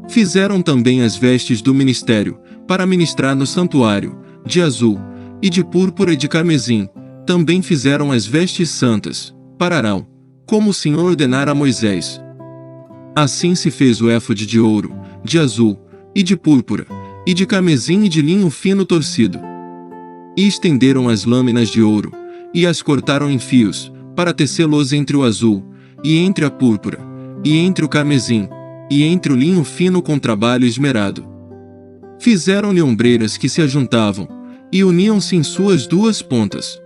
Fizeram também as vestes do ministério, para ministrar no santuário, de azul, e de púrpura e de carmesim. Também fizeram as vestes santas, para Arão, como o Senhor ordenara a Moisés. Assim se fez o éfode de ouro, de azul, e de púrpura, e de carmesim e de linho fino torcido. E estenderam as lâminas de ouro, e as cortaram em fios, para tecê-los entre o azul, e entre a púrpura, e entre o carmesim, e entre o linho fino com trabalho esmerado. Fizeram-lhe ombreiras que se ajuntavam, e uniam-se em suas duas pontas.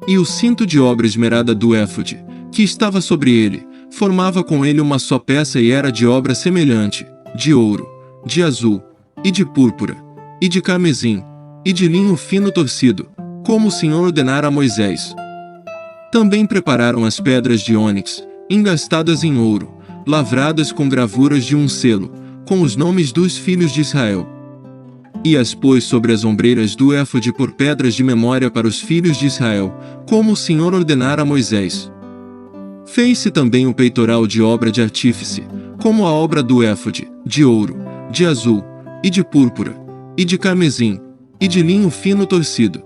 E o cinto de obra esmerada do éfode, que estava sobre ele, formava com ele uma só peça e era de obra semelhante, de ouro, de azul, e de púrpura, e de carmesim, e de linho fino torcido, como o Senhor ordenara a Moisés. Também prepararam as pedras de ônix, engastadas em ouro, lavradas com gravuras de um selo, com os nomes dos filhos de Israel. E as pôs sobre as ombreiras do éfode por pedras de memória para os filhos de Israel, como o Senhor ordenara a Moisés. Fez-se também o peitoral de obra de artífice, como a obra do éfode, de ouro, de azul, e de púrpura, e de carmesim, e de linho fino torcido.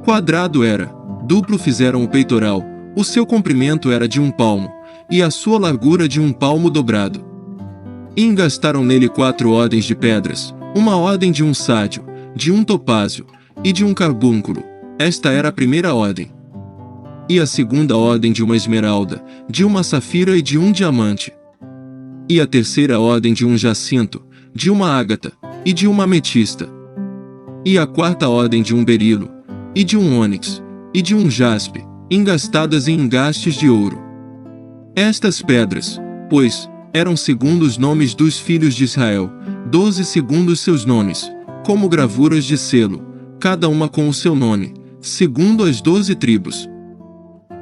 Quadrado era, duplo fizeram o peitoral, o seu comprimento era de 1 palmo, e a sua largura de 1 palmo dobrado. E engastaram nele 4 ordens de pedras, uma ordem de um sádio, de um topázio, e de um carbúnculo. Esta era a primeira ordem. E a segunda ordem de uma esmeralda, de uma safira e de um diamante. E a terceira ordem de um jacinto, de uma ágata, e de uma ametista. E a quarta ordem de um berilo, e de um ônix, e de um jaspe, engastadas em engastes de ouro. Estas pedras, pois, eram segundo os nomes dos filhos de Israel, 12 segundo os seus nomes, como gravuras de selo, cada uma com o seu nome, segundo as 12 tribos.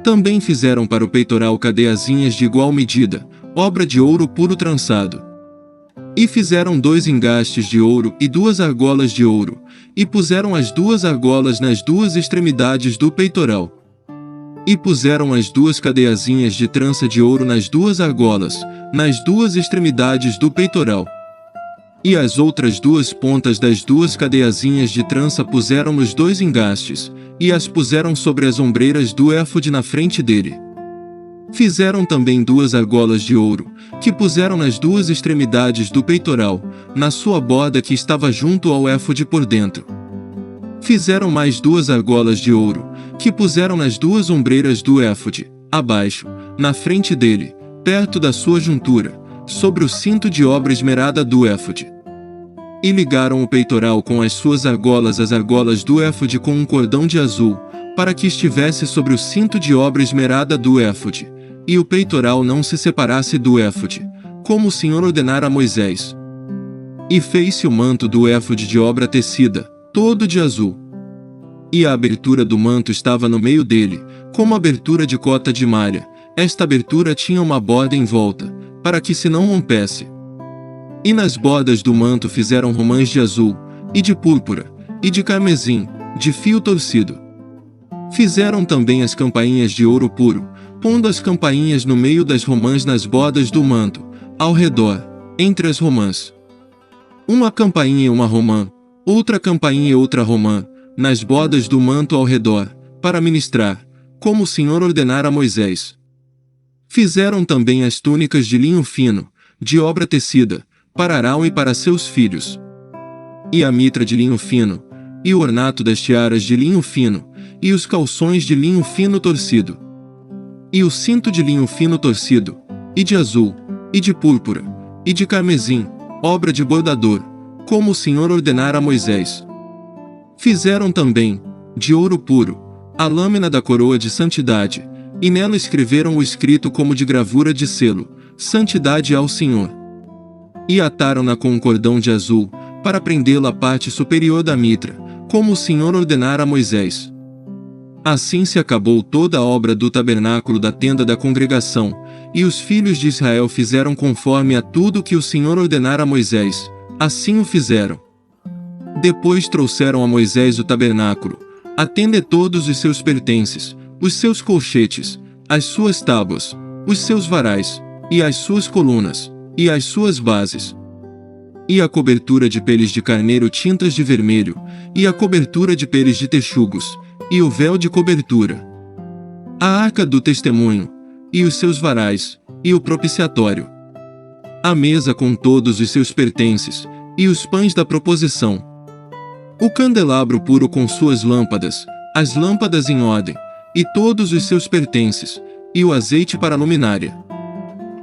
Também fizeram para o peitoral cadeiazinhas de igual medida, obra de ouro puro trançado. E fizeram 2 engastes de ouro e 2 argolas de ouro, e puseram as 2 argolas nas 2 extremidades do peitoral. E puseram as 2 cadeiazinhas de trança de ouro nas 2 argolas, nas 2 extremidades do peitoral. E as outras 2 pontas das 2 cadeiazinhas de trança puseram nos 2 engastes, e as puseram sobre as ombreiras do éfode na frente dele. Fizeram também 2 argolas de ouro, que puseram nas 2 extremidades do peitoral, na sua borda que estava junto ao éfode por dentro. Fizeram mais 2 argolas de ouro, que puseram nas 2 ombreiras do éfode, abaixo, na frente dele, perto da sua juntura, sobre o cinto de obra esmerada do éfode. E ligaram o peitoral com as suas argolas às argolas do éfode com um cordão de azul, para que estivesse sobre o cinto de obra esmerada do éfode, e o peitoral não se separasse do éfode, como o Senhor ordenara a Moisés. E fez-se o manto do éfode de obra tecida, todo de azul. E a abertura do manto estava no meio dele, como abertura de cota de malha. Esta abertura tinha uma borda em volta, para que se não rompesse. E nas bordas do manto fizeram romãs de azul, e de púrpura, e de carmesim, de fio torcido. Fizeram também as campainhas de ouro puro, pondo as campainhas no meio das romãs nas bordas do manto, ao redor, entre as romãs. Uma campainha e uma romã, outra campainha e outra romã, nas bordas do manto ao redor, para ministrar, como o Senhor ordenara a Moisés. Fizeram também as túnicas de linho fino, de obra tecida, para Arão e para seus filhos. E a mitra de linho fino, e o ornato das tiaras de linho fino, e os calções de linho fino torcido. E o cinto de linho fino torcido, e de azul, e de púrpura, e de carmesim, obra de bordador, como o Senhor ordenara a Moisés. Fizeram também, de ouro puro, a lâmina da coroa de santidade, e nela escreveram o escrito como de gravura de selo, Santidade ao Senhor. E ataram-na com um cordão de azul, para prendê-la à parte superior da mitra, como o Senhor ordenara a Moisés. Assim se acabou toda a obra do tabernáculo da tenda da congregação, e os filhos de Israel fizeram conforme a tudo que o Senhor ordenara a Moisés, assim o fizeram. Depois trouxeram a Moisés o tabernáculo, a tenda e todos os seus pertences, os seus colchetes, as suas tábuas, os seus varais, e as suas colunas, e as suas bases. E a cobertura de peles de carneiro tintas de vermelho, e a cobertura de peles de texugos, e o véu de cobertura. A arca do testemunho, e os seus varais, e o propiciatório. A mesa com todos os seus pertences, e os pães da proposição. O candelabro puro com suas lâmpadas, as lâmpadas em ordem, e todos os seus pertences, e o azeite para a luminária.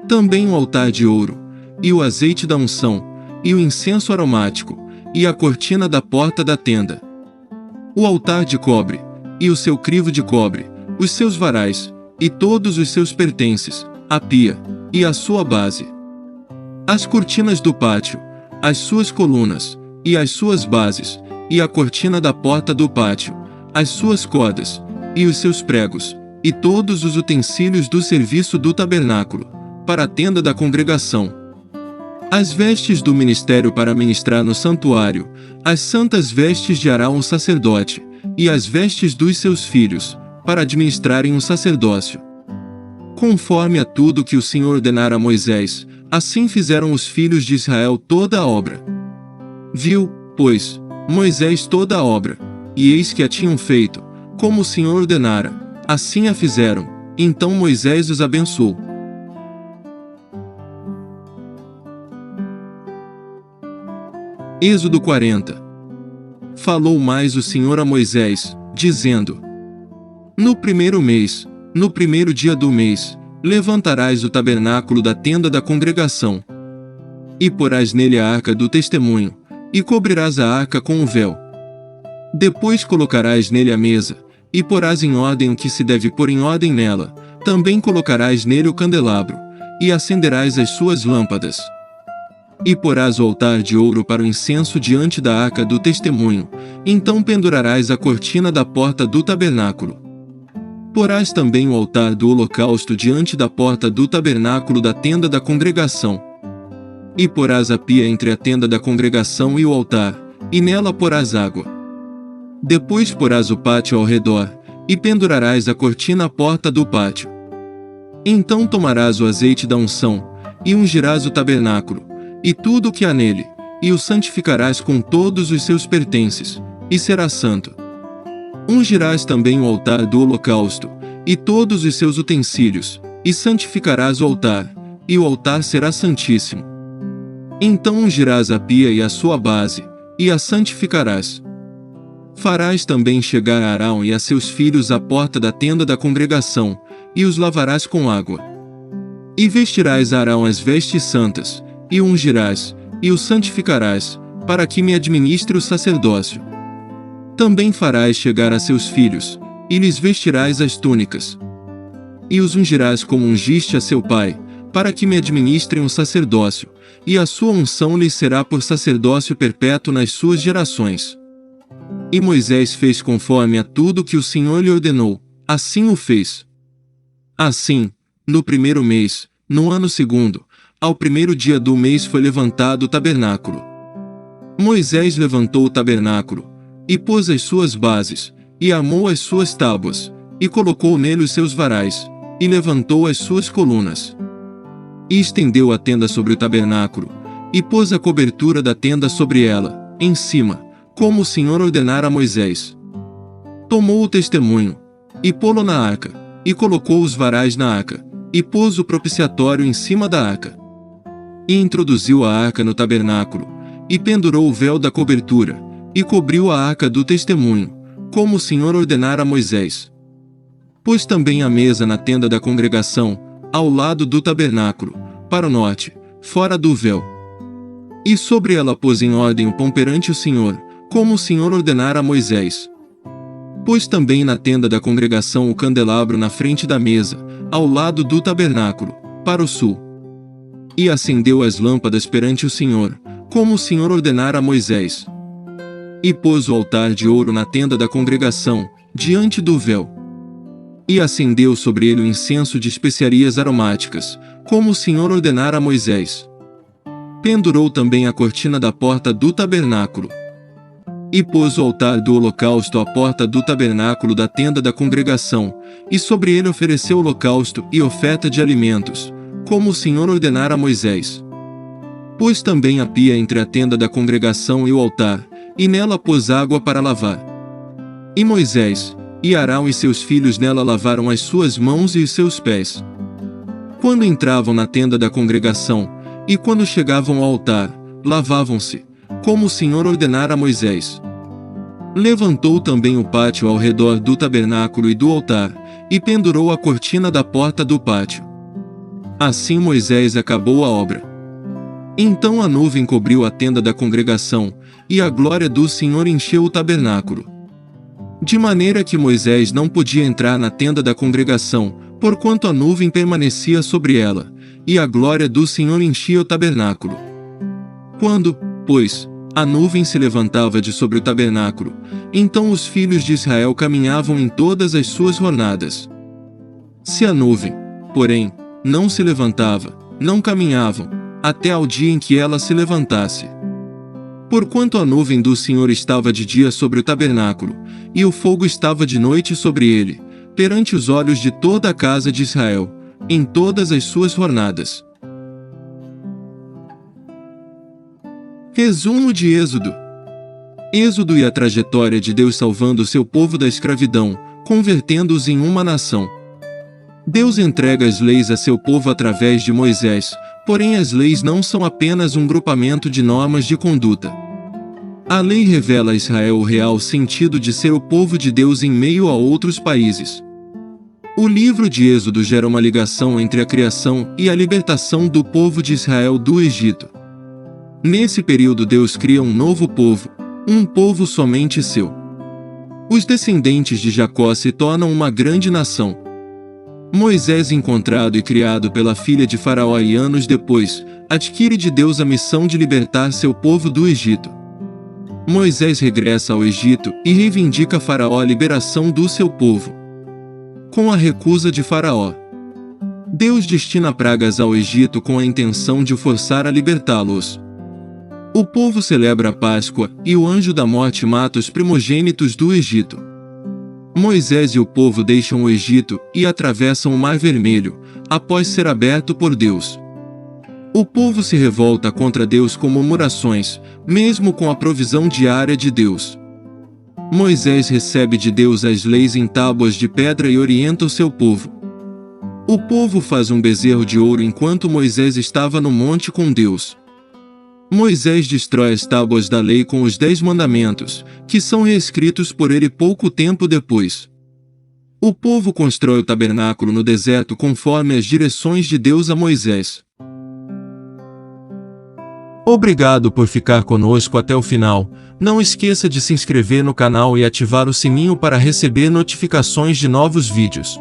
Também o altar de ouro, e o azeite da unção, e o incenso aromático, e a cortina da porta da tenda. O altar de cobre, e o seu crivo de cobre, os seus varais, e todos os seus pertences, a pia, e a sua base. As cortinas do pátio, as suas colunas, e as suas bases, e a cortina da porta do pátio, as suas cordas, e os seus pregos, e todos os utensílios do serviço do tabernáculo, para a tenda da congregação. As vestes do ministério para ministrar no santuário, as santas vestes de Arão o sacerdote, e as vestes dos seus filhos, para administrarem o sacerdócio. Conforme a tudo que o Senhor ordenara a Moisés, assim fizeram os filhos de Israel toda a obra. Viu, pois, Moisés toda a obra, e eis que a tinham feito, como o Senhor ordenara, assim a fizeram, então Moisés os abençoou. Êxodo 40. Falou mais o Senhor a Moisés, dizendo: No primeiro mês, no primeiro dia do mês, levantarás o tabernáculo da tenda da congregação. E porás nele a arca do testemunho, e cobrirás a arca com o véu. Depois colocarás nele a mesa, e porás em ordem o que se deve pôr em ordem nela, também colocarás nele o candelabro, e acenderás as suas lâmpadas. E porás o altar de ouro para o incenso diante da arca do testemunho, então pendurarás a cortina da porta do tabernáculo. Porás também o altar do holocausto diante da porta do tabernáculo da tenda da congregação. E porás a pia entre a tenda da congregação e o altar, e nela porás água. Depois porás o pátio ao redor, e pendurarás a cortina à porta do pátio. Então tomarás o azeite da unção, e ungirás o tabernáculo, e tudo o que há nele, e o santificarás com todos os seus pertences, e será santo. Ungirás também o altar do holocausto, e todos os seus utensílios, e santificarás o altar, e o altar será santíssimo. Então ungirás a pia e a sua base, e a santificarás. Farás também chegar a Arão e a seus filhos à porta da tenda da congregação, e os lavarás com água. E vestirás a Arão as vestes santas, e o ungirás, e o santificarás, para que me administre o sacerdócio. Também farás chegar a seus filhos, e lhes vestirás as túnicas. E os ungirás como ungiste a seu pai, para que me administrem o sacerdócio, e a sua unção lhes será por sacerdócio perpétuo nas suas gerações. E Moisés fez conforme a tudo que o Senhor lhe ordenou, assim o fez. Assim, no primeiro mês, no ano segundo, ao primeiro dia do mês foi levantado o tabernáculo. Moisés levantou o tabernáculo, e pôs as suas bases, e armou as suas tábuas, e colocou nele os seus varais, e levantou as suas colunas. E estendeu a tenda sobre o tabernáculo, e pôs a cobertura da tenda sobre ela, em cima, como o Senhor ordenara a Moisés. Tomou o testemunho, e pô-lo na arca, e colocou os varais na arca, e pôs o propiciatório em cima da arca. E introduziu a arca no tabernáculo, e pendurou o véu da cobertura, e cobriu a arca do testemunho, como o Senhor ordenara a Moisés. Pôs também a mesa na tenda da congregação, ao lado do tabernáculo, para o norte, fora do véu. E sobre ela pôs em ordem o pão perante o Senhor, como o Senhor ordenara a Moisés. Pôs também na tenda da congregação o candelabro na frente da mesa, ao lado do tabernáculo, para o sul. E acendeu as lâmpadas perante o Senhor, como o Senhor ordenara a Moisés. E pôs o altar de ouro na tenda da congregação, diante do véu. E acendeu sobre ele o incenso de especiarias aromáticas, como o Senhor ordenara a Moisés. Pendurou também a cortina da porta do tabernáculo. E pôs o altar do holocausto à porta do tabernáculo da tenda da congregação, e sobre ele ofereceu holocausto e oferta de alimentos, como o Senhor ordenara a Moisés. Pôs também a pia entre a tenda da congregação e o altar, e nela pôs água para lavar. E Moisés, e Arão e seus filhos nela lavaram as suas mãos e os seus pés. Quando entravam na tenda da congregação, e quando chegavam ao altar, lavavam-se, como o Senhor ordenara a Moisés. Levantou também o pátio ao redor do tabernáculo e do altar, e pendurou a cortina da porta do pátio. Assim Moisés acabou a obra. Então a nuvem cobriu a tenda da congregação, e a glória do Senhor encheu o tabernáculo. De maneira que Moisés não podia entrar na tenda da congregação, porquanto a nuvem permanecia sobre ela, e a glória do Senhor enchia o tabernáculo. Quando, pois, a nuvem se levantava de sobre o tabernáculo, então os filhos de Israel caminhavam em todas as suas jornadas. Se a nuvem, porém, não se levantava, não caminhavam, até ao dia em que ela se levantasse. Porquanto a nuvem do Senhor estava de dia sobre o tabernáculo, e o fogo estava de noite sobre ele, perante os olhos de toda a casa de Israel, em todas as suas jornadas. Resumo de Êxodo. Êxodo e a trajetória de Deus salvando seu povo da escravidão, convertendo-os em uma nação. Deus entrega as leis a seu povo através de Moisés, porém as leis não são apenas um grupamento de normas de conduta. A lei revela a Israel o real sentido de ser o povo de Deus em meio a outros países. O livro de Êxodo gera uma ligação entre a criação e a libertação do povo de Israel do Egito. Nesse período Deus cria um novo povo, um povo somente seu. Os descendentes de Jacó se tornam uma grande nação. Moisés, encontrado e criado pela filha de Faraó e anos depois, adquire de Deus a missão de libertar seu povo do Egito. Moisés regressa ao Egito e reivindica a Faraó a liberação do seu povo. Com a recusa de Faraó, Deus destina pragas ao Egito com a intenção de o forçar a libertá-los. O povo celebra a Páscoa e o anjo da morte mata os primogênitos do Egito. Moisés e o povo deixam o Egito e atravessam o Mar Vermelho, após ser aberto por Deus. O povo se revolta contra Deus com murmurações, mesmo com a provisão diária de Deus. Moisés recebe de Deus as leis em tábuas de pedra e orienta o seu povo. O povo faz um bezerro de ouro enquanto Moisés estava no monte com Deus. Moisés destrói as tábuas da lei com os 10 mandamentos, que são reescritos por ele pouco tempo depois. O povo constrói o tabernáculo no deserto conforme as direções de Deus a Moisés. Obrigado por ficar conosco até o final. Não esqueça de se inscrever no canal e ativar o sininho para receber notificações de novos vídeos.